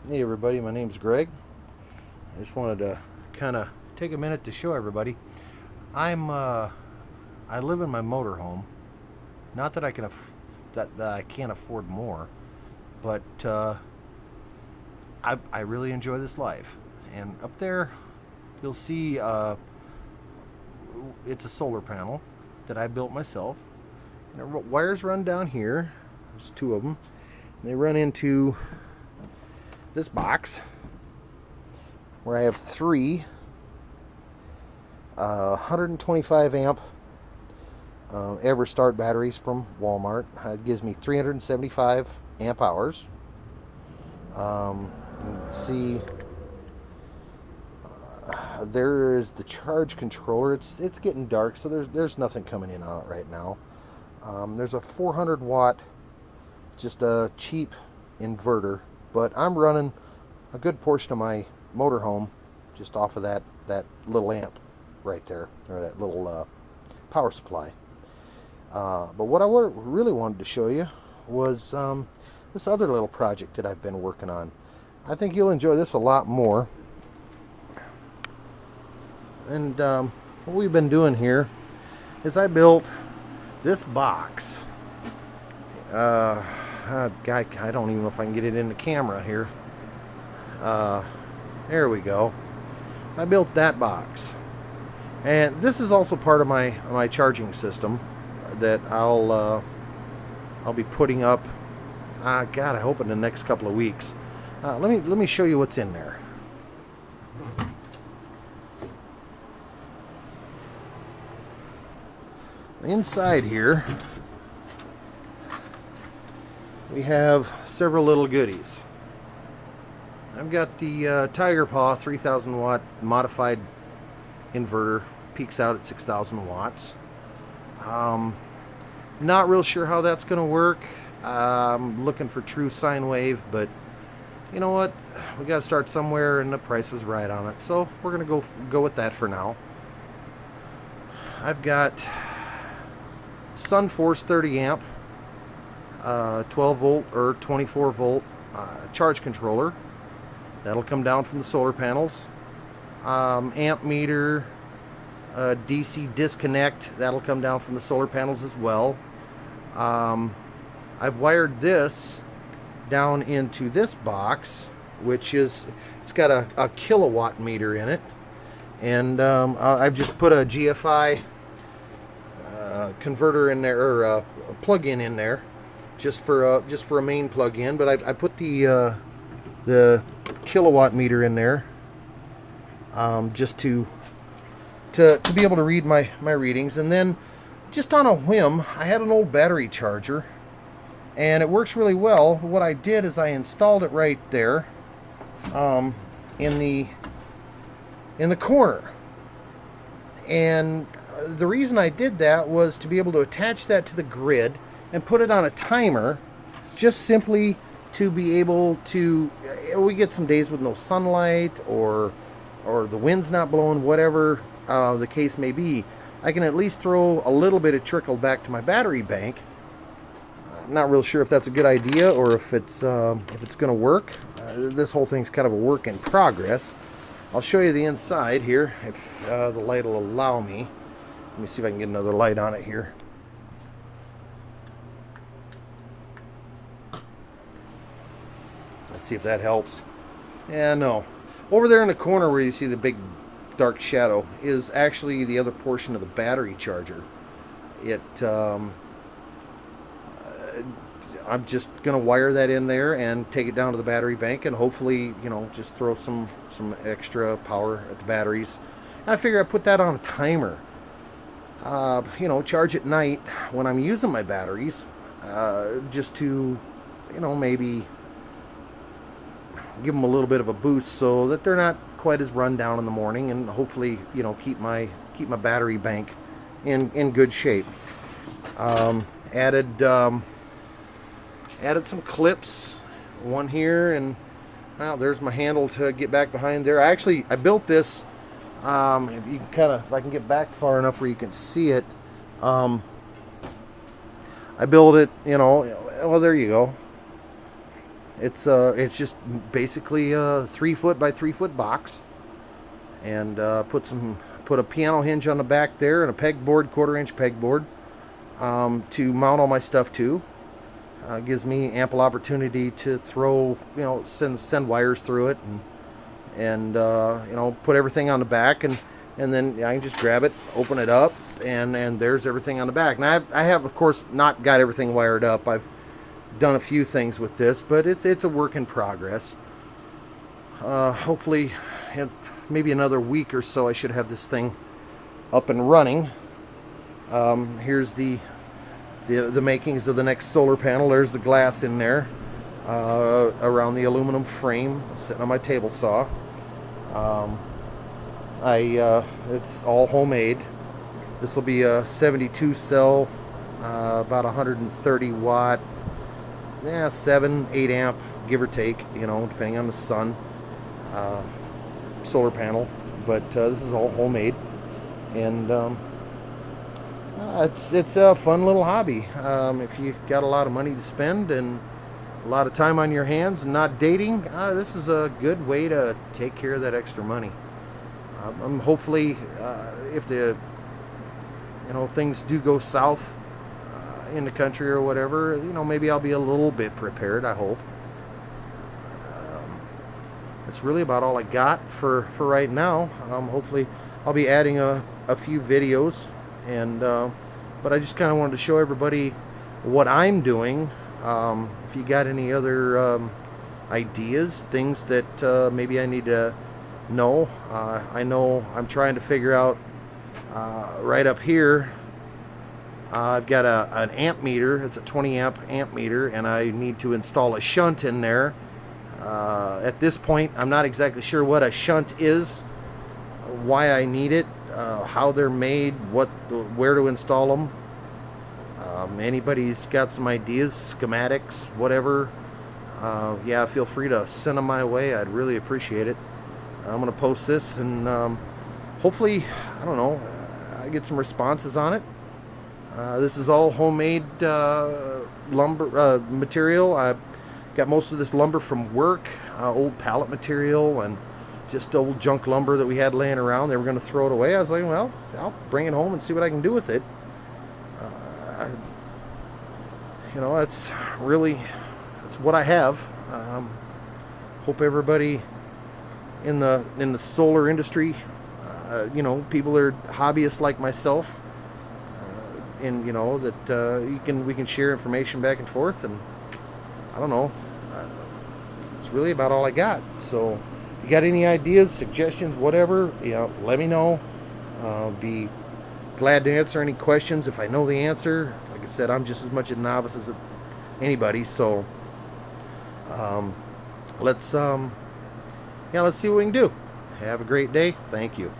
Hey everybody, my name's Greg. I just wanted to kind of take a minute to show everybody. I live in my motorhome. Not that I can that I can't afford more, but I really enjoy this life. And up there, you'll see it's a solar panel that I built myself. And the wires run down here. There's two of them. And they run into this box where I have three 125 amp EverStart batteries from Walmart. It gives me 375 amp hours. Let's see, there is the charge controller. It's getting dark, so there's nothing coming in on it right now. There's a 400 watt, just a cheap inverter, but I'm running a good portion of my motorhome just off of that little amp right there, or that little power supply. But what I really wanted to show you was this other little project that I've been working on. I think you'll enjoy this a lot more. And what we've been doing here is I built this box. God, I don't even know if I can get it in the camera here. There we go. I built that box, and this is also part of my charging system that I'll be putting up. God, I hope in the next couple of weeks. Let me show you what's in there. Inside here, we have several little goodies. I've got the Tiger Paw 3000 watt modified inverter, peaks out at 6000 watts. Not real sure how that's going to work. I'm looking for true sine wave, but you know what? We got to start somewhere, and the price was right on it, so we're going to go with that for now. I've got SunForce 30 amp, 12 volt or 24 volt charge controller. That'll come down from the solar panels. Amp meter, DC disconnect. That'll come down from the solar panels as well. I've wired this down into this box, which is, it's got a kilowatt meter in it, and I've just put a GFI converter in there, or a plug-in in there, just for a main plug-in. But I put the kilowatt meter in there just to be able to read my readings. And then, just on a whim, I had an old battery charger, and it works really well. What I did is I installed it right there in the corner. And the reason I did that was to be able to attach that to the grid and put it on a timer, just simply to be able to, we get some days with no sunlight, or the wind's not blowing, whatever the case may be, I can at least throw a little bit of trickle back to my battery bank. I'm not real sure if that's a good idea, or if it's going to work. This whole thing's kind of a work in progress. I'll show you the inside here, if the light will allow me. Let me see if I can get another light on it here. Let's see if that helps. Yeah, no. Over there in the corner where you see the big dark shadow is actually the other portion of the battery charger. I'm just going to wire that in there and take it down to the battery bank, and hopefully, just throw some extra power at the batteries. And I figure I put that on a timer. Charge at night when I'm using my batteries, just to, maybe give them a little bit of a boost so that they're not quite as run down in the morning, and hopefully, keep my battery bank in good shape. Added some clips, one here, and well, there's my handle to get back behind there. I built this. If I can get back far enough where you can see it, I built it, well, there you go. It's just basically a 3 foot by 3 foot box, and put a piano hinge on the back there and a pegboard, 1/4 inch pegboard, to mount all my stuff to. Gives me ample opportunity to throw, send wires through it, and put everything on the back, and then I can just grab it, open it up, and there's everything on the back. Now I have, of course, not got everything wired up. I've done a few things with this, but it's a work in progress. Hopefully, in maybe another week or so, I should have this thing up and running. Here's the makings of the next solar panel. There's the glass in there, around the aluminum frame sitting on my table saw. It's all homemade. This will be a 72 cell, about 130 watt, 7-8 amp, give or take, depending on the sun, solar panel. But this is all homemade, and it's a fun little hobby. If you got a lot of money to spend and a lot of time on your hands and not dating, this is a good way to take care of that extra money. Hopefully, if the things do go south in the country or whatever, maybe I'll be a little bit prepared. I hope. That's really about all I got for right now. Hopefully, I'll be adding a few videos, and but I just kind of wanted to show everybody what I'm doing. If you got any other ideas, things that maybe I need to know. I know I'm trying to figure out, right up here, I've got an amp meter. It's a 20 amp meter, and I need to install a shunt in there. At this point, I'm not exactly sure what a shunt is, why I need it, how they're made, where to install them. Anybody's got some ideas, schematics, whatever, yeah, feel free to send them my way. I'd really appreciate it. I'm going to post this, and hopefully, I don't know, I get some responses on it. This is all homemade lumber material. I got most of this lumber from work, old pallet material, and just old junk lumber that we had laying around. They were going to throw it away. I was like, well, I'll bring it home and see what I can do with it. That's what I have. Hope everybody in the solar industry, people are hobbyists like myself, and that we can share information back and forth, and I don't know, it's really about all I got. So if you got any ideas, suggestions, whatever, let me know. Be glad to answer any questions if I know the answer. Like I said, I'm just as much a novice as anybody, so let's see what we can do. Have a great day. Thank you.